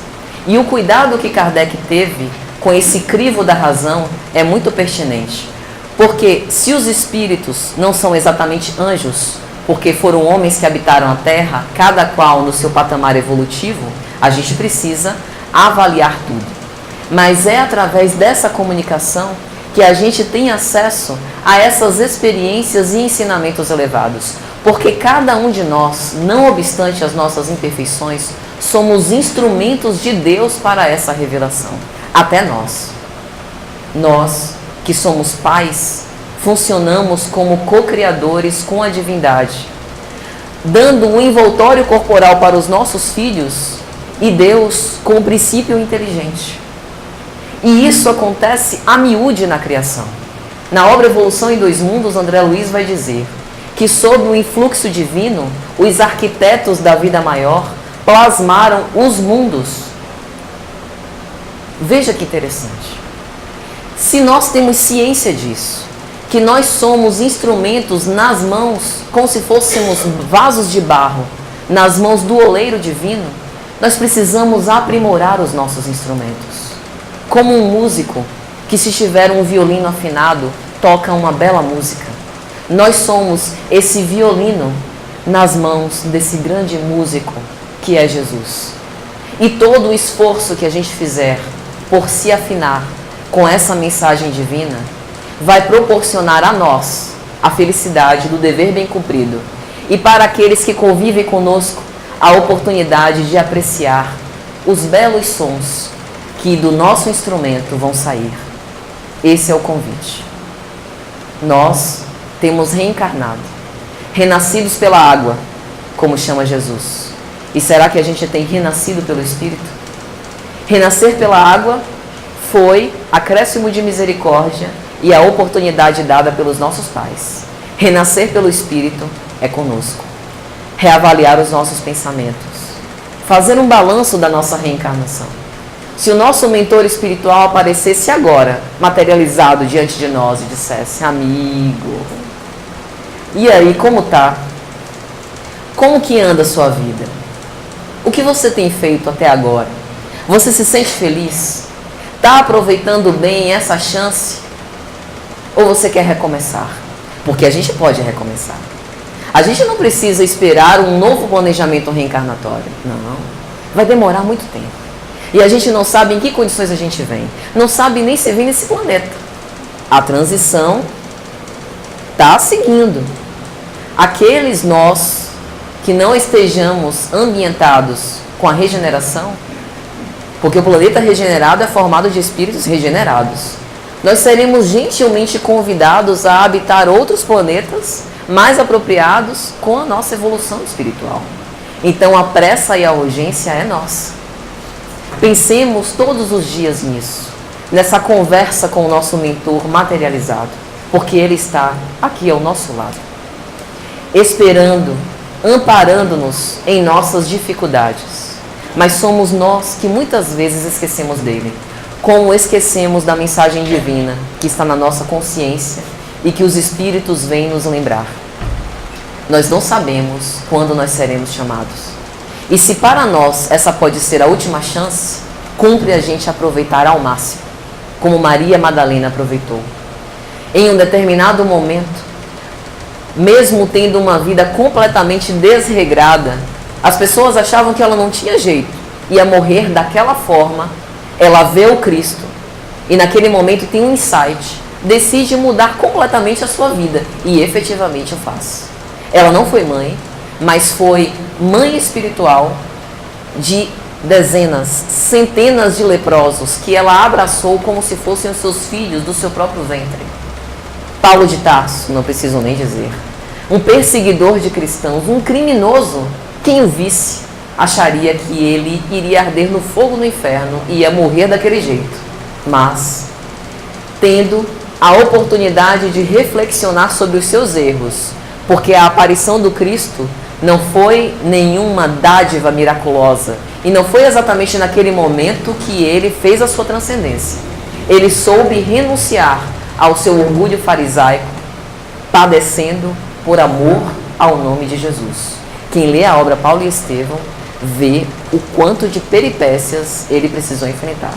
E o cuidado que Kardec teve com esse crivo da razão é muito pertinente, porque se os espíritos não são exatamente anjos, porque foram homens que habitaram a Terra, cada qual no seu patamar evolutivo, a gente precisa avaliar tudo. Mas é através dessa comunicação que a gente tem acesso a essas experiências e ensinamentos elevados. Porque cada um de nós, não obstante as nossas imperfeições, somos instrumentos de Deus para essa revelação. Até nós. Nós, que somos pais, funcionamos como co-criadores com a divindade, dando um envoltório corporal para os nossos filhos e Deus com o princípio inteligente. E isso acontece a miúde na criação. Na obra Evolução em Dois Mundos, André Luiz vai dizer que sob o influxo divino, os arquitetos da vida maior plasmaram os mundos. Veja que interessante. Se nós temos ciência disso, que nós somos instrumentos nas mãos, como se fôssemos vasos de barro, nas mãos do oleiro divino, nós precisamos aprimorar os nossos instrumentos. Como um músico que, se tiver um violino afinado, toca uma bela música. Nós somos esse violino nas mãos desse grande músico que é Jesus. E todo o esforço que a gente fizer por se afinar com essa mensagem divina vai proporcionar a nós a felicidade do dever bem cumprido. E para aqueles que convivem conosco, a oportunidade de apreciar os belos sons que do nosso instrumento vão sair. Esse é o convite. Nós temos reencarnado, renascidos pela água, como chama Jesus. E será que a gente tem renascido pelo Espírito? Renascer pela água foi acréscimo de misericórdia e a oportunidade dada pelos nossos pais. Renascer pelo Espírito é conosco. Reavaliar os nossos pensamentos. Fazer um balanço da nossa reencarnação. Se o nosso mentor espiritual aparecesse agora, materializado diante de nós e dissesse, amigo, e aí, como tá? Como que anda a sua vida? O que você tem feito até agora? Você se sente feliz? Está aproveitando bem essa chance? Ou você quer recomeçar? Porque a gente pode recomeçar. A gente não precisa esperar um novo planejamento reencarnatório. Não. Vai demorar muito tempo. E a gente não sabe em que condições a gente vem. Não sabe nem se vem nesse planeta. A transição está seguindo. Aqueles nós que não estejamos ambientados com a regeneração, porque o planeta regenerado é formado de espíritos regenerados. Nós seremos gentilmente convidados a habitar outros planetas mais apropriados com a nossa evolução espiritual. Então a pressa e a urgência é nossa. Pensemos todos os dias nisso, nessa conversa com o nosso mentor materializado, porque ele está aqui ao nosso lado, esperando, amparando-nos em nossas dificuldades. Mas somos nós que muitas vezes esquecemos dele, como esquecemos da mensagem divina que está na nossa consciência e que os espíritos vêm nos lembrar. Nós não sabemos quando nós seremos chamados. E se para nós essa pode ser a última chance, cumpre a gente aproveitar ao máximo, como Maria Madalena aproveitou. Em um determinado momento, mesmo tendo uma vida completamente desregrada, as pessoas achavam que ela não tinha jeito, ia morrer daquela forma. Ela vê o Cristo e naquele momento tem um insight, decide mudar completamente a sua vida e efetivamente o faz. Ela não foi mãe, mas foi mãe espiritual de dezenas, centenas de leprosos que ela abraçou como se fossem os seus filhos do seu próprio ventre. Paulo de Tarso, não preciso nem dizer, um perseguidor de cristãos, um criminoso, quem o visse acharia que ele iria arder no fogo do inferno e ia morrer daquele jeito. Mas, tendo a oportunidade de reflexionar sobre os seus erros, porque a aparição do Cristo não foi nenhuma dádiva miraculosa e não foi exatamente naquele momento que ele fez a sua transcendência. Ele soube renunciar ao seu orgulho farisaico, padecendo por amor ao nome de Jesus. Quem lê a obra Paulo e Estevão vê o quanto de peripécias ele precisou enfrentar.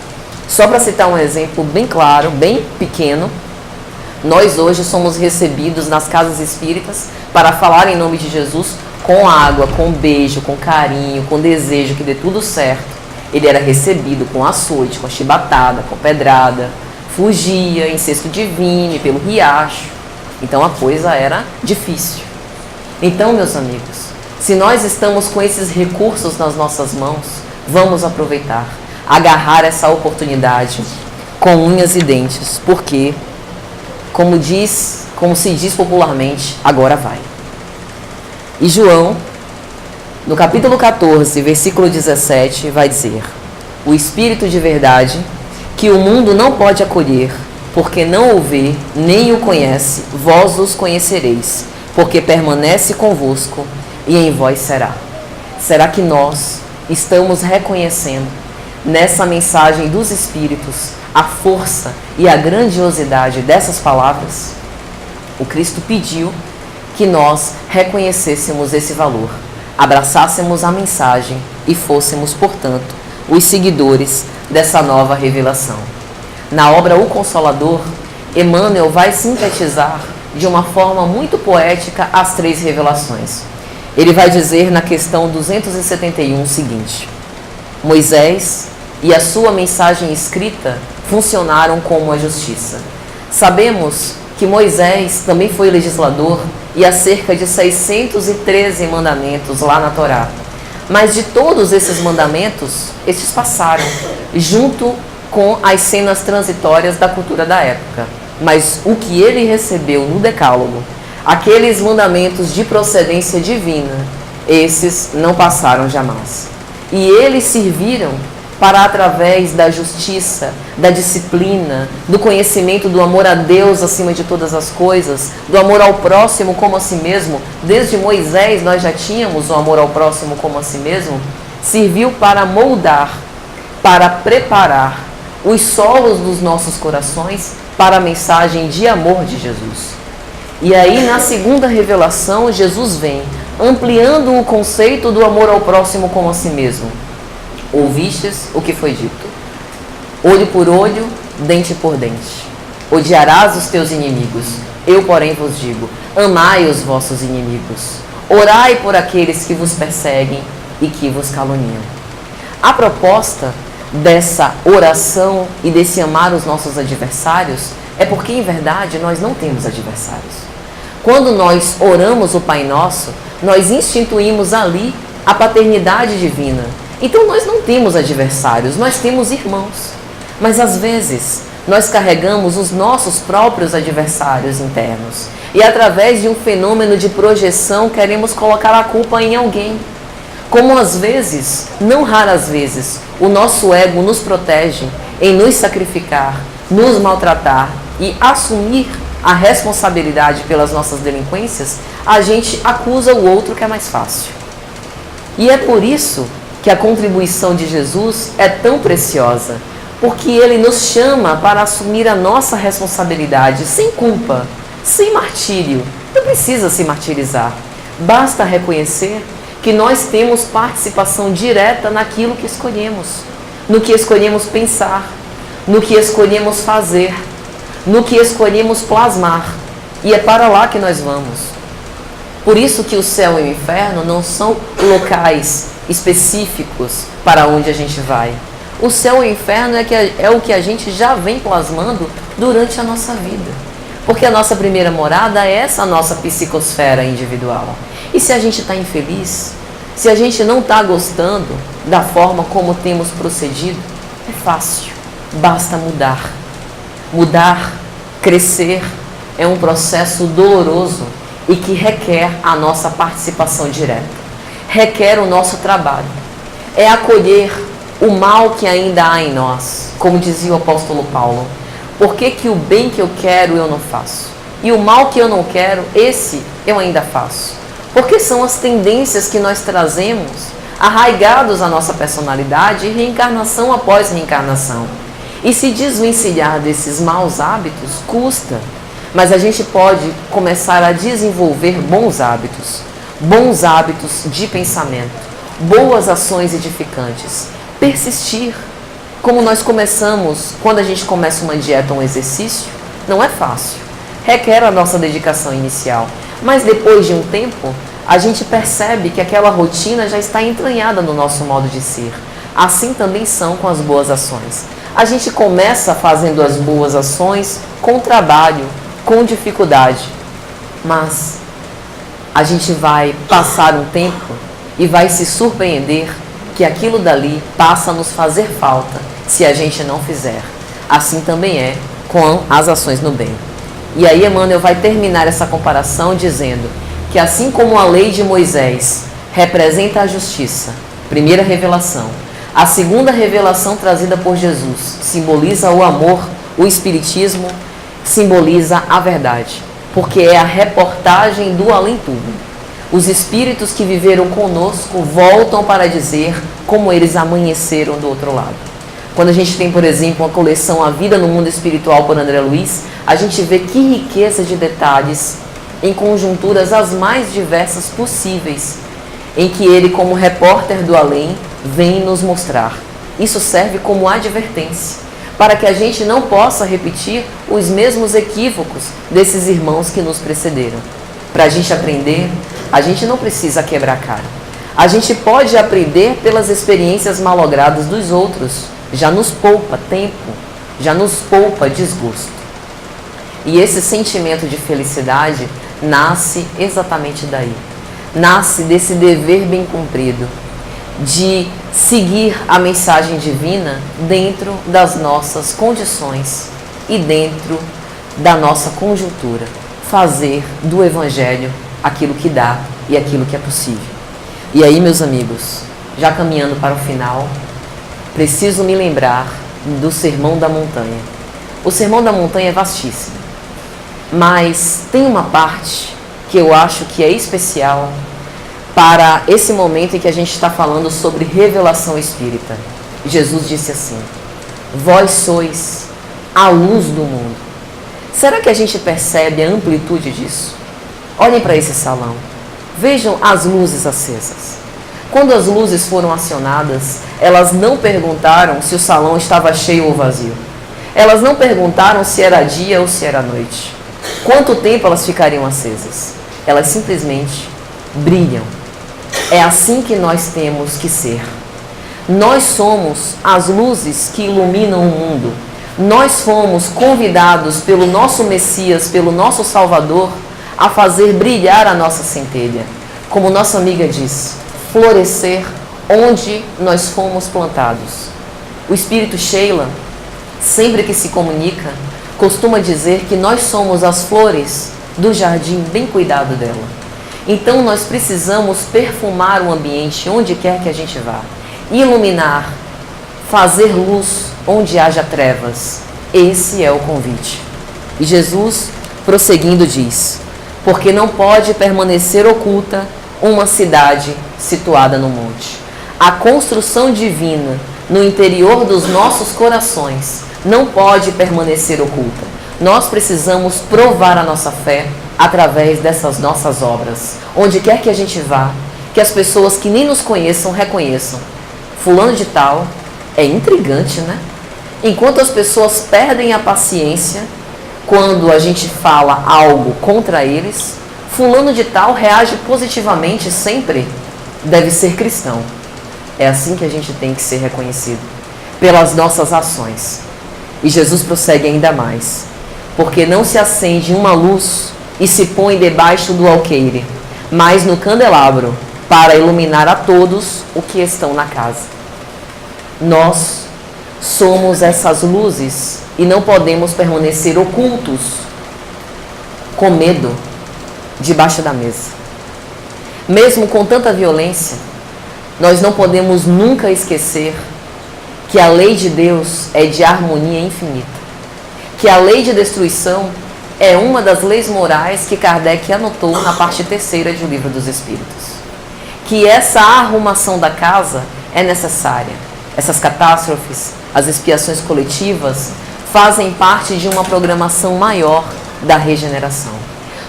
Só para citar um exemplo bem claro, bem pequeno, nós hoje somos recebidos nas casas espíritas para falar em nome de Jesus com água, com beijo, com carinho, com desejo que dê tudo certo. Ele era recebido com açoite, com chibatada, com pedrada, fugia em cesto de vinho, pelo riacho. Então a coisa era difícil. Então, meus amigos, se nós estamos com esses recursos nas nossas mãos, vamos aproveitar, agarrar essa oportunidade com unhas e dentes, porque, como se diz popularmente, agora vai. E João, no capítulo 14, versículo 17, vai dizer: o Espírito de verdade, que o mundo não pode acolher, porque não o vê, nem o conhece, vós os conhecereis, porque permanece convosco e em vós será. Será que nós estamos reconhecendo nessa mensagem dos Espíritos a força e a grandiosidade dessas palavras? O Cristo pediu que nós reconhecêssemos esse valor, abraçássemos a mensagem e fôssemos, portanto, os seguidores dessa nova revelação. Na obra O Consolador, Emmanuel vai sintetizar de uma forma muito poética as três revelações. Ele vai dizer na questão 271 o seguinte: Moisés e a sua mensagem escrita funcionaram como a justiça. Sabemos que Moisés também foi legislador e há cerca de 613 mandamentos lá na Torá. Mas de todos esses mandamentos, estes passaram, junto com as cenas transitórias da cultura da época. Mas o que ele recebeu no Decálogo, aqueles mandamentos de procedência divina, esses não passaram jamais. E eles serviram para, através da justiça, da disciplina, do conhecimento do amor a Deus acima de todas as coisas, do amor ao próximo como a si mesmo, desde Moisés nós já tínhamos o amor ao próximo como a si mesmo, serviu para moldar, para preparar os solos dos nossos corações para a mensagem de amor de Jesus. E aí, na segunda revelação, Jesus vem ampliando o conceito do amor ao próximo como a si mesmo. Ouvistes o que foi dito: olho por olho, dente por dente. Odiarás os teus inimigos. Eu, porém, vos digo: amai os vossos inimigos. Orai por aqueles que vos perseguem e que vos caluniam. A proposta dessa oração e desse amar os nossos adversários é porque, em verdade, nós não temos adversários. Quando nós oramos o Pai Nosso, nós instituímos ali a paternidade divina. Então nós não temos adversários, nós temos irmãos. Mas às vezes nós carregamos os nossos próprios adversários internos. E através de um fenômeno de projeção queremos colocar a culpa em alguém. Como às vezes, não raras vezes, o nosso ego nos protege em nos sacrificar, nos maltratar e assumir a responsabilidade pelas nossas delinquências, a gente acusa o outro, que é mais fácil. E é por isso que a contribuição de Jesus é tão preciosa, porque ele nos chama para assumir a nossa responsabilidade sem culpa, sem martírio. Não precisa se martirizar. Basta reconhecer que nós temos participação direta naquilo que escolhemos, no que escolhemos pensar, no que escolhemos fazer, no que escolhemos plasmar. E é para lá que nós vamos. Por isso que o céu e o inferno não são locais específicos para onde a gente vai. O céu e o inferno é o que a gente já vem plasmando durante a nossa vida. Porque a nossa primeira morada é essa nossa psicosfera individual. E se a gente está infeliz, se a gente não está gostando da forma como temos procedido, é fácil, basta mudar. Mudar, crescer, é um processo doloroso e que requer a nossa participação direta. Requer o nosso trabalho. É acolher o mal que ainda há em nós, como dizia o apóstolo Paulo. Por que que o bem que eu quero eu não faço? E o mal que eu não quero, esse eu ainda faço. Porque são as tendências que nós trazemos, arraigados à nossa personalidade, reencarnação após reencarnação. E se desvencilhar desses maus hábitos custa, mas a gente pode começar a desenvolver bons hábitos de pensamento, boas ações edificantes, persistir. Como nós começamos, quando a gente começa uma dieta ou um exercício, não é fácil, requer a nossa dedicação inicial, mas depois de um tempo, a gente percebe que aquela rotina já está entranhada no nosso modo de ser. Assim também são com as boas ações. A gente começa fazendo as boas ações com trabalho, com dificuldade, mas a gente vai passar um tempo e vai se surpreender que aquilo dali passa a nos fazer falta se a gente não fizer. Assim também é com as ações no bem. E aí Emmanuel vai terminar essa comparação dizendo que assim como a lei de Moisés representa a justiça, primeira revelação, a segunda revelação trazida por Jesus simboliza o amor, o espiritismo simboliza a verdade, porque é a reportagem do além-tudo. Os espíritos que viveram conosco voltam para dizer como eles amanheceram do outro lado. Quando a gente tem, por exemplo, a coleção A Vida no Mundo Espiritual por André Luiz, a gente vê que riqueza de detalhes em conjunturas as mais diversas possíveis, em que ele, como repórter do além, vem nos mostrar. Isso serve como advertência, para que a gente não possa repetir os mesmos equívocos desses irmãos que nos precederam. Para a gente aprender, a gente não precisa quebrar a cara. A gente pode aprender pelas experiências malogradas dos outros. Já nos poupa tempo, já nos poupa desgosto. E esse sentimento de felicidade nasce exatamente daí. Nasce desse dever bem cumprido, de seguir a mensagem divina dentro das nossas condições e dentro da nossa conjuntura. Fazer do Evangelho aquilo que dá e aquilo que é possível. E aí, meus amigos, já caminhando para o final, preciso me lembrar do Sermão da Montanha. O Sermão da Montanha é vastíssimo, mas tem uma parte que eu acho que é especial para esse momento em que a gente está falando sobre revelação espírita. Jesus disse assim: vós sois a luz do mundo. Será que a gente percebe a amplitude disso? Olhem para esse salão. Vejam as luzes acesas. Quando as luzes foram acionadas, elas não perguntaram se o salão estava cheio ou vazio. Elas não perguntaram se era dia ou se era noite. Quanto tempo elas ficariam acesas? Elas simplesmente brilham. É assim que nós temos que ser. Nós somos as luzes que iluminam o mundo. Nós fomos convidados pelo nosso Messias, pelo nosso Salvador, a fazer brilhar a nossa centelha. Como nossa amiga diz, florescer onde nós fomos plantados. O Espírito Sheila, sempre que se comunica, costuma dizer que nós somos as flores do jardim bem cuidado dela. Então nós precisamos perfumar o ambiente onde quer que a gente vá, iluminar, fazer luz onde haja trevas. Esse é o convite. E Jesus, prosseguindo, diz: porque não pode permanecer oculta uma cidade situada no monte. A construção divina no interior dos nossos corações não pode permanecer oculta. Nós precisamos provar a nossa fé através dessas nossas obras. Onde quer que a gente vá, que as pessoas que nem nos conheçam reconheçam. Fulano de tal é intrigante, né? Enquanto as pessoas perdem a paciência quando a gente fala algo contra eles, fulano de tal reage positivamente sempre. Deve ser cristão. É assim que a gente tem que ser reconhecido, pelas nossas ações. E Jesus prossegue ainda mais: porque não se acende uma luz e se põe debaixo do alqueire, mas no candelabro, para iluminar a todos o que estão na casa. Nós somos essas luzes e não podemos permanecer ocultos, com medo, debaixo da mesa. Mesmo com tanta violência, nós não podemos nunca esquecer que a lei de Deus é de harmonia infinita, que a lei de destruição é uma das leis morais que Kardec anotou na parte 3ª do Livro dos Espíritos, que essa arrumação da casa é necessária. Essas catástrofes, as expiações coletivas, fazem parte de uma programação maior da regeneração.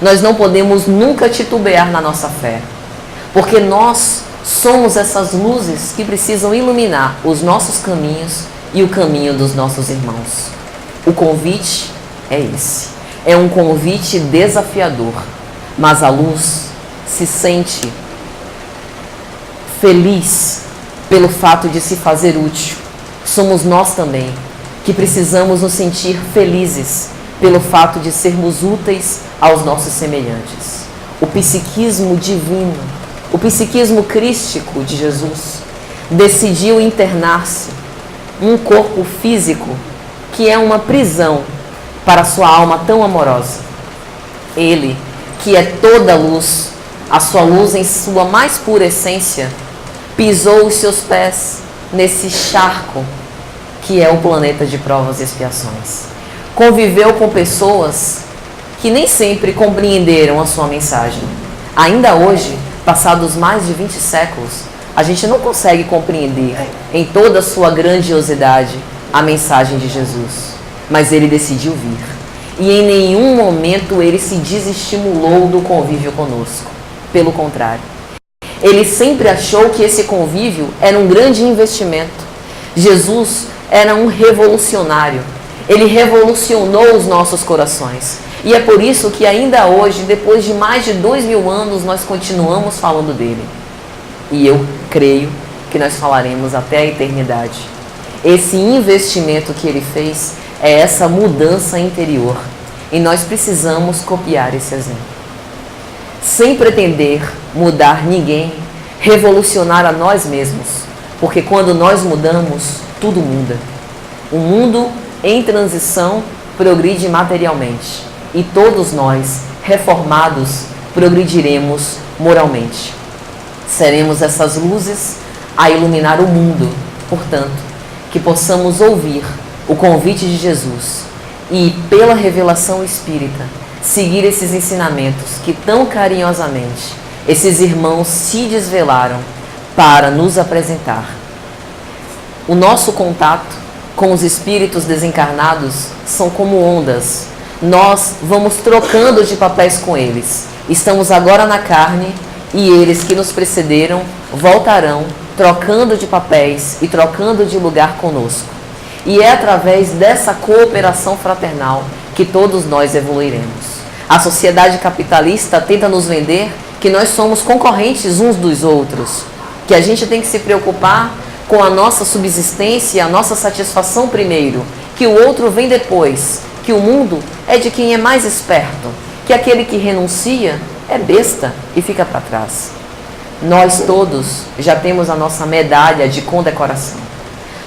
Nós não podemos nunca titubear na nossa fé, porque nós somos essas luzes que precisam iluminar os nossos caminhos e o caminho dos nossos irmãos. O convite é esse. É um convite desafiador, mas a luz se sente feliz pelo fato de se fazer útil. Somos nós também que precisamos nos sentir felizes pelo fato de sermos úteis aos nossos semelhantes. O psiquismo divino, o psiquismo crístico de Jesus, decidiu internar-se num corpo físico que é uma prisão para sua alma tão amorosa. Ele, que é toda luz, a sua luz em sua mais pura essência, pisou os seus pés nesse charco que é o planeta de provas e expiações. Conviveu com pessoas que nem sempre compreenderam a sua mensagem. Ainda hoje, passados mais de 20 séculos, a gente não consegue compreender em toda a sua grandiosidade a mensagem de Jesus. Mas ele decidiu vir. E em nenhum momento ele se desestimulou do convívio conosco. Pelo contrário. Ele sempre achou que esse convívio era um grande investimento. Jesus era um revolucionário. Ele revolucionou os nossos corações. E é por isso que ainda hoje, depois de mais de 2000 anos, nós continuamos falando dele. E eu creio que nós falaremos até a eternidade. Esse investimento que ele fez é essa mudança interior. E nós precisamos copiar esse exemplo. Sem pretender mudar ninguém, revolucionar a nós mesmos. Porque quando nós mudamos, tudo muda. O mundo em transição progride materialmente. E todos nós, reformados, progrediremos moralmente. Seremos essas luzes a iluminar o mundo. Portanto, que possamos ouvir o convite de Jesus e, pela revelação espírita, seguir esses ensinamentos que tão carinhosamente esses irmãos se desvelaram para nos apresentar. O nosso contato com os espíritos desencarnados são como ondas. Nós vamos trocando de papéis com eles. Estamos agora na carne e eles que nos precederam voltarão, trocando de papéis e trocando de lugar conosco. E é através dessa cooperação fraternal que todos nós evoluiremos. A sociedade capitalista tenta nos vender que nós somos concorrentes uns dos outros, que a gente tem que se preocupar com a nossa subsistência e a nossa satisfação primeiro, que o outro vem depois, que o mundo é de quem é mais esperto, que aquele que renuncia é besta e fica para trás. Nós todos já temos a nossa medalha de condecoração,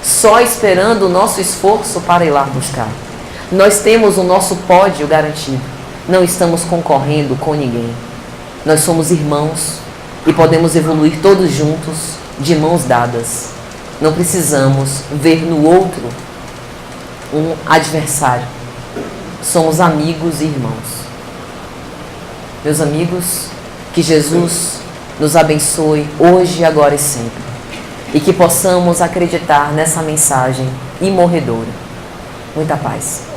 só esperando o nosso esforço para ir lá buscar. Nós temos o nosso pódio garantido, não estamos concorrendo com ninguém. Nós somos irmãos e podemos evoluir todos juntos, de mãos dadas. Não precisamos ver no outro um adversário. Somos amigos e irmãos. Meus amigos, que Jesus nos abençoe hoje, agora e sempre. E que possamos acreditar nessa mensagem imorredora. Muita paz.